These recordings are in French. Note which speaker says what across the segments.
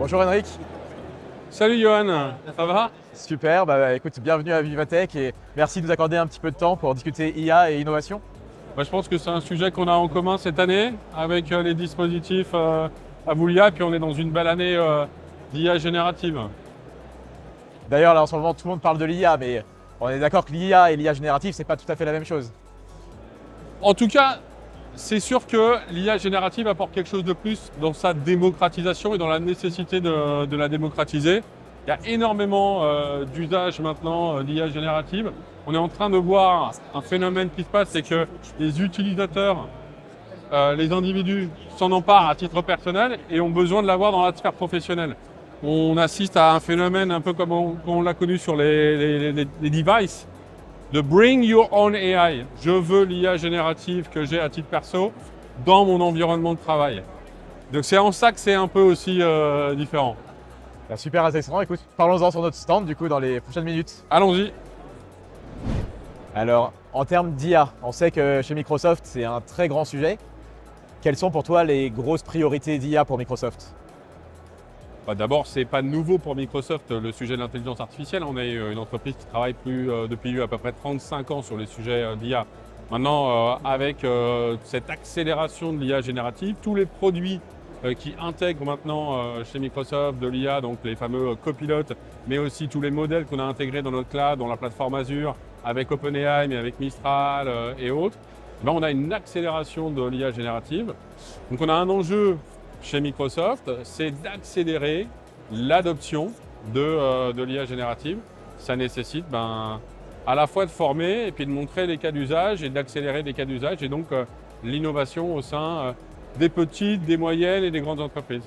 Speaker 1: Bonjour Henrik.
Speaker 2: Salut Johan, ça va?
Speaker 1: Super, écoute, bienvenue à Vivatech et merci de nous accorder un petit peu de temps pour discuter IA et innovation.
Speaker 2: Je pense que c'est un sujet qu'on a en commun cette année avec les dispositifs Avulia, puis on est dans une belle année d'IA générative.
Speaker 1: D'ailleurs, là en ce moment, tout le monde parle de l'IA, mais on est d'accord que l'IA et l'IA générative, c'est pas tout à fait la même chose.
Speaker 2: En tout cas, c'est sûr que l'IA générative apporte quelque chose de plus dans sa démocratisation et dans la nécessité de la démocratiser. Il y a énormément d'usages maintenant d'IA générative. On est en train de voir un phénomène qui se passe, c'est que les utilisateurs, les individus s'en emparent à titre personnel et ont besoin de l'avoir dans la sphère professionnelle. On assiste à un phénomène un peu comme on l'a connu sur les devices, de bring your own AI. Je veux l'IA générative que j'ai à titre perso dans mon environnement de travail. Donc c'est en ça que c'est un peu aussi différent.
Speaker 1: Super intéressant, écoute, parlons-en sur notre stand du coup dans les prochaines minutes.
Speaker 2: Allons-y.
Speaker 1: Alors, en termes d'IA, on sait que chez Microsoft, c'est un très grand sujet. Quelles sont pour toi les grosses priorités d'IA pour Microsoft ?
Speaker 2: D'abord, ce n'est pas nouveau pour Microsoft le sujet de l'intelligence artificielle. On est une entreprise qui travaille depuis à peu près 35 ans sur les sujets d'IA. Maintenant, avec cette accélération de l'IA générative, tous les produits qui intègrent maintenant chez Microsoft de l'IA, donc les fameux copilotes, mais aussi tous les modèles qu'on a intégrés dans notre cloud, dans la plateforme Azure, avec OpenAI, mais avec Mistral et autres, on a une accélération de l'IA générative. Donc on a un enjeu chez Microsoft, c'est d'accélérer l'adoption de l'IA générative. Ça nécessite à la fois de former et puis de montrer les cas d'usage et d'accélérer les cas d'usage et donc l'innovation au sein des petites, des moyennes et des grandes entreprises.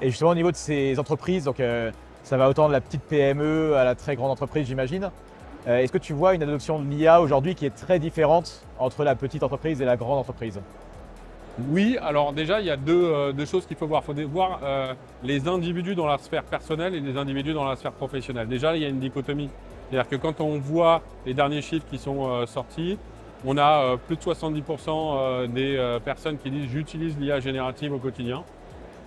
Speaker 1: Et justement au niveau de ces entreprises, donc ça va autant de la petite PME à la très grande entreprise j'imagine. Est-ce que tu vois une adoption de l'IA aujourd'hui qui est très différente entre la petite entreprise et la grande entreprise ?
Speaker 2: Oui, alors déjà, il y a deux choses qu'il faut voir. Il faut voir les individus dans la sphère personnelle et les individus dans la sphère professionnelle. Déjà, il y a une dichotomie. C'est-à-dire que quand on voit les derniers chiffres qui sont sortis, on a plus de 70% des personnes qui disent « j'utilise l'IA générative au quotidien ».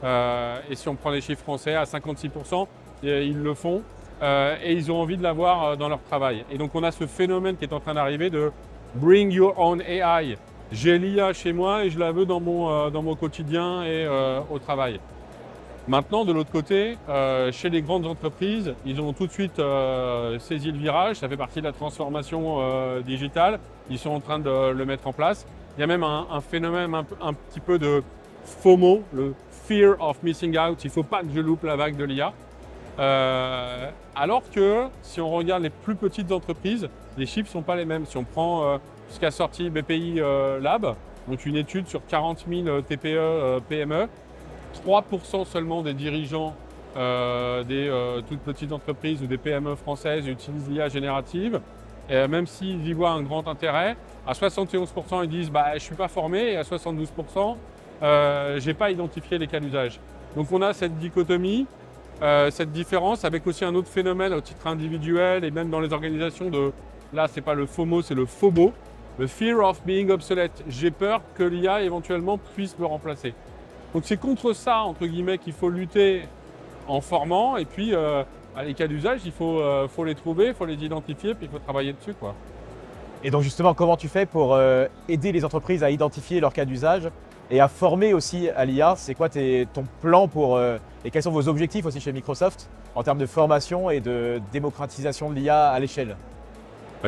Speaker 2: Et si on prend les chiffres français, à 56%, ils le font et ils ont envie de l'avoir dans leur travail. Et donc, on a ce phénomène qui est en train d'arriver de « bring your own AI ». J'ai l'IA chez moi et je la veux dans mon quotidien et au travail. Maintenant, de l'autre côté, chez les grandes entreprises, ils ont tout de suite saisi le virage. Ça fait partie de la transformation digitale. Ils sont en train de le mettre en place. Il y a même un phénomène un petit peu de FOMO, le Fear of Missing Out. Il ne faut pas que je loupe la vague de l'IA. Alors que si on regarde les plus petites entreprises, les chiffres ne sont pas les mêmes. Si on prend ce qu'a sorti BPI Lab, donc une étude sur 40 000 TPE, PME, 3% seulement des dirigeants des toutes petites entreprises ou des PME françaises utilisent l'IA générative. Et même s'ils y voient un grand intérêt, à 71% ils disent je ne suis pas formé et à 72% je n'ai pas identifié les cas d'usage. Donc on a cette dichotomie, cette différence avec aussi un autre phénomène au titre individuel et même dans les organisations là c'est pas le FOMO, c'est le FOBO. Le fear of being obsolete. J'ai peur que l'IA éventuellement puisse me remplacer. Donc c'est contre ça, entre guillemets, qu'il faut lutter en formant. Et puis, les cas d'usage, il faut les trouver, il faut les identifier, puis il faut travailler dessus, quoi.
Speaker 1: Et donc justement, comment tu fais pour aider les entreprises à identifier leurs cas d'usage et à former aussi à l'IA? C'est quoi ton plan et quels sont vos objectifs aussi chez Microsoft en termes de formation et de démocratisation de l'IA à l'échelle?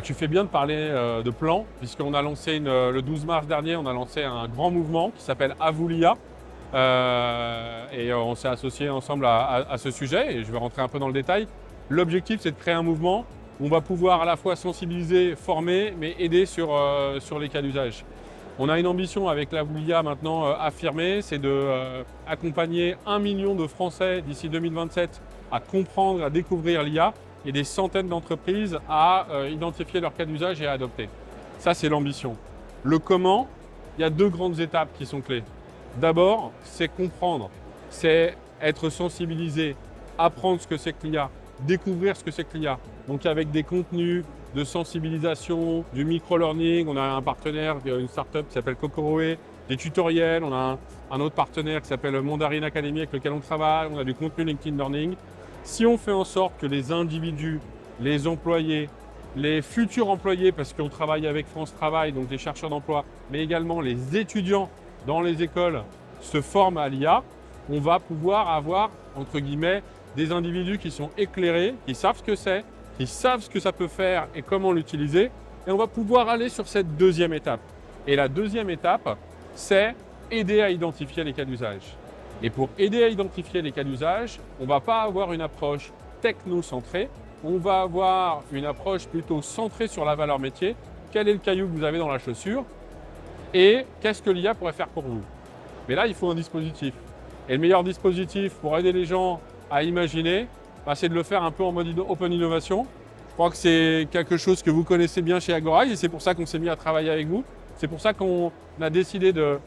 Speaker 2: Tu fais bien de parler de plan, puisqu'on a lancé le 12 mars dernier, on a lancé un grand mouvement qui s'appelle Avulia. Et on s'est associés ensemble à ce sujet, et je vais rentrer un peu dans le détail. L'objectif, c'est de créer un mouvement où on va pouvoir à la fois sensibiliser, former, mais aider sur les cas d'usage. On a une ambition avec l'Avulia maintenant affirmée, c'est d'accompagner 1 million de Français d'ici 2027 à comprendre, à découvrir l'IA, et des centaines d'entreprises à identifier leurs cas d'usage et à adopter. Ça, c'est l'ambition. Le comment, il y a 2 grandes étapes qui sont clés. D'abord, c'est comprendre, c'est être sensibilisé, apprendre ce que c'est que l'IA, découvrir ce que c'est que l'IA. Donc avec des contenus de sensibilisation, du micro-learning, on a un partenaire, une start-up qui s'appelle Kokoroe, des tutoriels, on a un autre partenaire qui s'appelle Mandarin Academy avec lequel on travaille, on a du contenu LinkedIn Learning. Si on fait en sorte que les individus, les employés, les futurs employés, parce qu'on travaille avec France Travail, donc les chercheurs d'emploi, mais également les étudiants dans les écoles se forment à l'IA, on va pouvoir avoir, entre guillemets, des individus qui sont éclairés, qui savent ce que c'est, qui savent ce que ça peut faire et comment l'utiliser. Et on va pouvoir aller sur cette deuxième étape. Et la deuxième étape, c'est aider à identifier les cas d'usage. Et pour aider à identifier les cas d'usage, on ne va pas avoir une approche techno-centrée, on va avoir une approche plutôt centrée sur la valeur métier. Quel est le caillou que vous avez dans la chaussure et qu'est-ce que l'IA pourrait faire pour vous? Mais là, il faut un dispositif. Et le meilleur dispositif pour aider les gens à imaginer, c'est de le faire un peu en mode open innovation. Je crois que c'est quelque chose que vous connaissez bien chez Agorize et c'est pour ça qu'on s'est mis à travailler avec vous. C'est pour ça qu'on a décidé de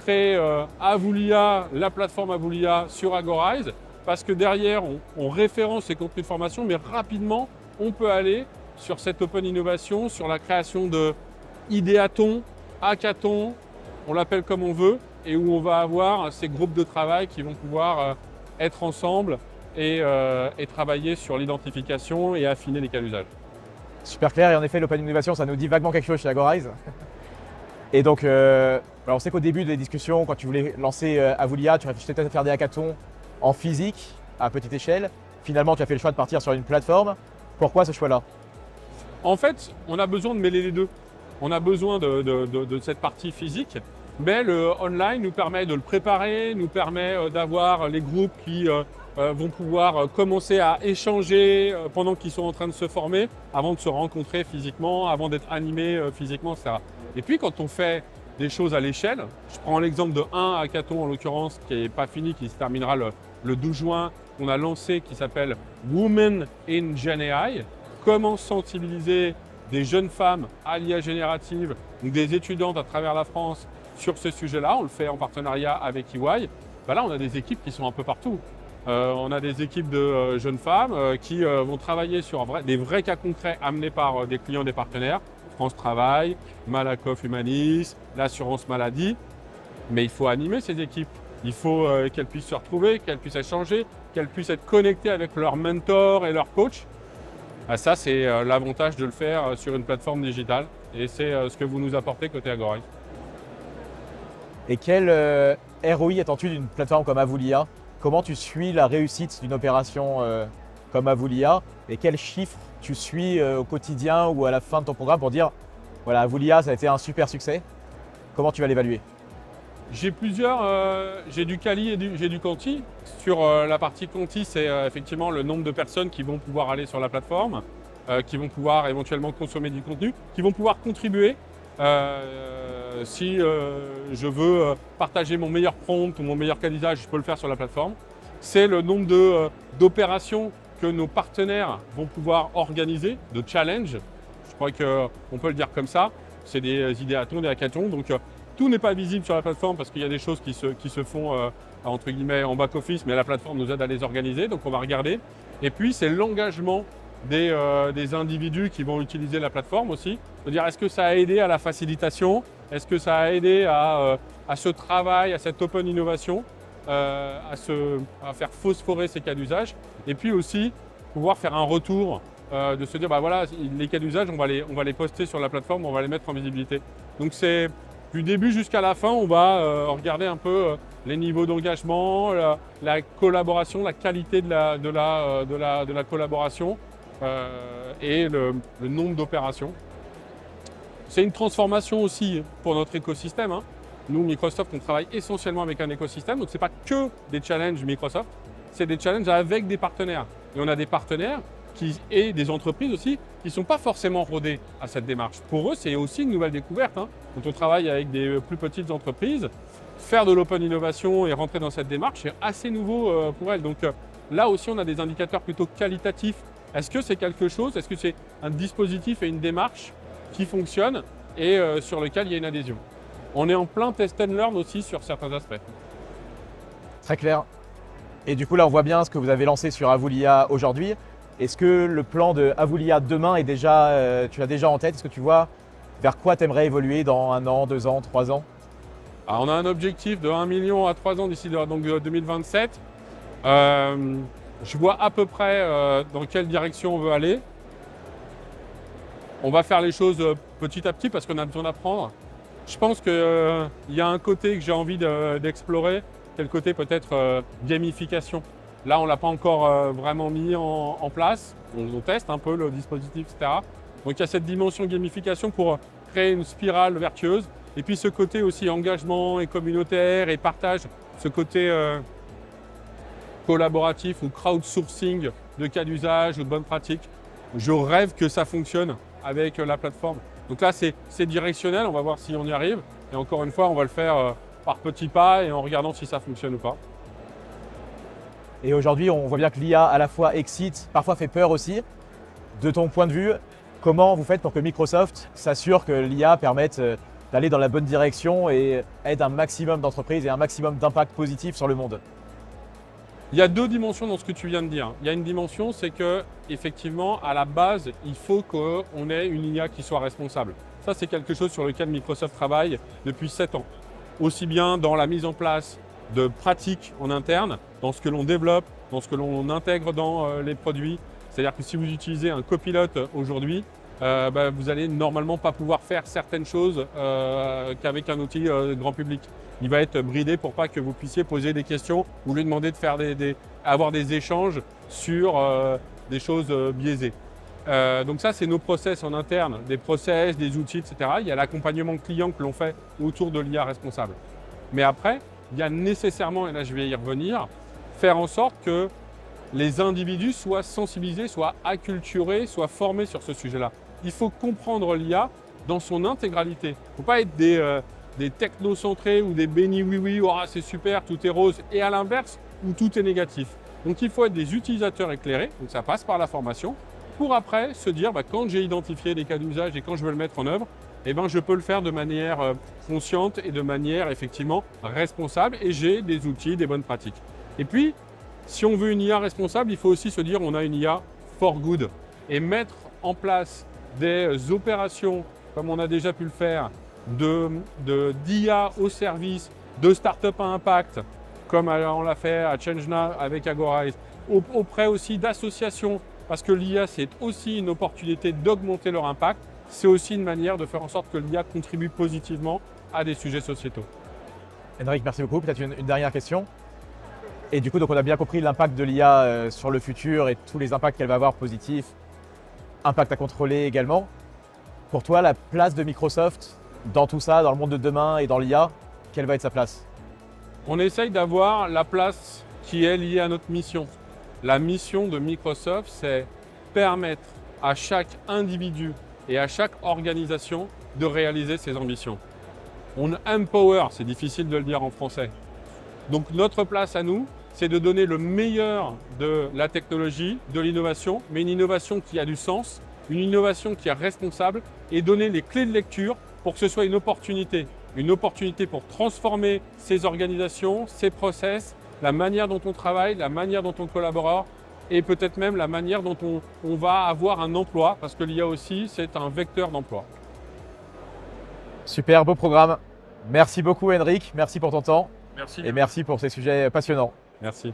Speaker 2: créer Avulia, la plateforme Avulia sur Agorize, parce que derrière, on référence ces contenus de formation, mais rapidement, on peut aller sur cette open innovation, sur la création de idéatons, hackathons, on l'appelle comme on veut, et où on va avoir ces groupes de travail qui vont pouvoir être ensemble et travailler sur l'identification et affiner les cas d'usage.
Speaker 1: Super clair, et en effet, l'open innovation, ça nous dit vaguement quelque chose chez Agorize. Et donc, on sait qu'au début des discussions, quand tu voulais lancer Avulia, tu réfléchissais peut-être à faire des hackathons en physique, à petite échelle. Finalement, tu as fait le choix de partir sur une plateforme. Pourquoi ce choix-là?
Speaker 2: En fait, on a besoin de mêler les deux. On a besoin de cette partie physique, mais le online nous permet de le préparer, nous permet d'avoir les groupes qui vont pouvoir commencer à échanger pendant qu'ils sont en train de se former, avant de se rencontrer physiquement, avant d'être animés physiquement, etc. Et puis quand on fait des choses à l'échelle, je prends l'exemple de un hackathon en l'occurrence qui n'est pas fini, qui se terminera le 12 juin, qu'on a lancé, qui s'appelle Women in Gen AI. Comment sensibiliser des jeunes femmes à l'IA générative, ou des étudiantes à travers la France sur ce sujet-là. On le fait en partenariat avec EY. Là, on a des équipes qui sont un peu partout. On a des équipes de jeunes femmes qui vont travailler sur des vrais cas concrets amenés par des clients, des partenaires. France Travail, Malakoff Humanis, l'assurance maladie. Mais il faut animer ces équipes. Il faut qu'elles puissent se retrouver, qu'elles puissent échanger, qu'elles puissent être connectées avec leurs mentors et leurs coachs. Ça, c'est l'avantage de le faire sur une plateforme digitale. Et c'est ce que vous nous apportez côté Agorize.
Speaker 1: Et quel ROI attends-tu d'une plateforme comme Avulia? Comment tu suis la réussite d'une opération comme Avulia? Et quels chiffres tu suis au quotidien ou à la fin de ton programme pour dire voilà, Avulia, ça a été un super succès? Comment tu vas l'évaluer?
Speaker 2: J'ai j'ai du quali et j'ai du quanti. Sur la partie quanti, c'est effectivement le nombre de personnes qui vont pouvoir aller sur la plateforme, qui vont pouvoir éventuellement consommer du contenu, qui vont pouvoir contribuer. Si je veux partager mon meilleur prompt ou mon meilleur cas d'usage, je peux le faire sur la plateforme. C'est le nombre d'opérations que nos partenaires vont pouvoir organiser, de challenge. Je crois qu'on peut le dire comme ça. C'est des idéatons, des hackathons. Donc, tout n'est pas visible sur la plateforme parce qu'il y a des choses qui se font entre guillemets en back-office, mais la plateforme nous aide à les organiser, donc on va regarder. Et puis, c'est l'engagement des individus qui vont utiliser la plateforme aussi. C'est-à-dire, est-ce que ça a aidé à la facilitation? Est-ce que ça a aidé à ce travail, à cette open innovation, à faire phosphorer ces cas d'usage? Et puis aussi, pouvoir faire un retour, de se dire, voilà, les cas d'usage, on va les poster sur la plateforme, on va les mettre en visibilité. Donc, c'est du début jusqu'à la fin, on va regarder un peu les niveaux d'engagement, la collaboration, la qualité de la collaboration et le nombre d'opérations. C'est une transformation aussi pour notre écosystème. Nous, Microsoft, on travaille essentiellement avec un écosystème, donc ce n'est pas que des challenges Microsoft, c'est des challenges avec des partenaires. Et on a des partenaires et des entreprises aussi qui ne sont pas forcément rodés à cette démarche. Pour eux, c'est aussi une nouvelle découverte. Quand on travaille avec des plus petites entreprises, faire de l'open innovation et rentrer dans cette démarche, c'est assez nouveau pour elles. Donc là aussi, on a des indicateurs plutôt qualitatifs. Est-ce que c'est quelque chose, est-ce que c'est un dispositif et une démarche qui fonctionne et sur lequel il y a une adhésion? On est en plein test and learn aussi sur certains aspects.
Speaker 1: Très clair. Et du coup, là, on voit bien ce que vous avez lancé sur Avulia aujourd'hui. Est-ce que le plan de Avulia demain est déjà, tu l'as déjà en tête? Est-ce que tu vois vers quoi tu aimerais évoluer dans 1 an, 2 ans, 3 ans?
Speaker 2: Alors, on a un objectif de 1 million à 3 ans d'ici donc 2027. Je vois à peu près dans quelle direction on veut aller. On va faire les choses petit à petit parce qu'on a besoin d'apprendre. Je pense qu'il y a un côté que j'ai envie d'explorer, c'est le côté peut-être gamification. Là, on ne l'a pas encore vraiment mis en place. On teste un peu le dispositif, etc. Donc, il y a cette dimension gamification pour créer une spirale vertueuse. Et puis, ce côté aussi engagement et communautaire et partage, ce côté collaboratif ou crowdsourcing de cas d'usage ou de bonnes pratiques. Je rêve que ça fonctionne avec la plateforme. Donc là, c'est directionnel. On va voir si on y arrive. Et encore une fois, on va le faire par petits pas et en regardant si ça fonctionne ou pas.
Speaker 1: Et aujourd'hui, on voit bien que l'IA à la fois excite, parfois fait peur aussi. De ton point de vue, comment vous faites pour que Microsoft s'assure que l'IA permette d'aller dans la bonne direction et aide un maximum d'entreprises et un maximum d'impact positif sur le monde?
Speaker 2: Il y a deux dimensions dans ce que tu viens de dire. Il y a une dimension, c'est que effectivement, à la base, il faut qu'on ait une IA qui soit responsable. Ça, c'est quelque chose sur lequel Microsoft travaille depuis 7 ans. Aussi bien dans la mise en place de pratiques en interne, dans ce que l'on développe, dans ce que l'on intègre dans les produits. C'est-à-dire que si vous utilisez un copilote aujourd'hui, vous allez normalement pas pouvoir faire certaines choses qu'avec un outil grand public. Il va être bridé pour pas que vous puissiez poser des questions ou lui demander de faire avoir des échanges sur des choses biaisées. Donc ça, c'est nos process en interne, des process, des outils, etc. Il y a l'accompagnement client que l'on fait autour de l'IA responsable. Mais après, il y a nécessairement, et là je vais y revenir, faire en sorte que les individus soient sensibilisés, soient acculturés, soient formés sur ce sujet-là. Il faut comprendre l'IA dans son intégralité. Il ne faut pas être des technocentrés ou des bénis oui-oui, oh, c'est super, tout est rose, et à l'inverse, où tout est négatif. Donc il faut être des utilisateurs éclairés, donc ça passe par la formation, pour après se dire, quand j'ai identifié des cas d'usage et quand je veux le mettre en œuvre, je peux le faire de manière consciente et de manière effectivement responsable, et j'ai des outils, des bonnes pratiques. Et puis, si on veut une IA responsable, il faut aussi se dire on a une IA for good et mettre en place des opérations, comme on a déjà pu le faire, d'IA au service de start-up à impact, comme on l'a fait à ChangeNow avec Agorize, auprès aussi d'associations, parce que l'IA, c'est aussi une opportunité d'augmenter leur impact. C'est aussi une manière de faire en sorte que l'IA contribue positivement à des sujets sociétaux.
Speaker 1: Henrik, merci beaucoup. Peut-être une dernière question. Et du coup, donc on a bien compris l'impact de l'IA sur le futur et tous les impacts qu'elle va avoir positifs, impact à contrôler également. Pour toi, la place de Microsoft dans tout ça, dans le monde de demain et dans l'IA, quelle va être sa place?
Speaker 2: On essaye d'avoir la place qui est liée à notre mission. La mission de Microsoft, c'est permettre à chaque individu et à chaque organisation de réaliser ses ambitions. On empower, c'est difficile de le dire en français. Donc notre place à nous, c'est de donner le meilleur de la technologie, de l'innovation, mais une innovation qui a du sens, une innovation qui est responsable et donner les clés de lecture pour que ce soit une opportunité pour transformer ces organisations, ces process, la manière dont on travaille, la manière dont on collabore et peut-être même la manière dont on va avoir un emploi, parce que l'IA aussi, c'est un vecteur d'emploi.
Speaker 1: Super, beau programme. Merci beaucoup Henrik, merci pour ton temps.
Speaker 2: Merci.
Speaker 1: Et merci pour ces sujets passionnants.
Speaker 2: Merci.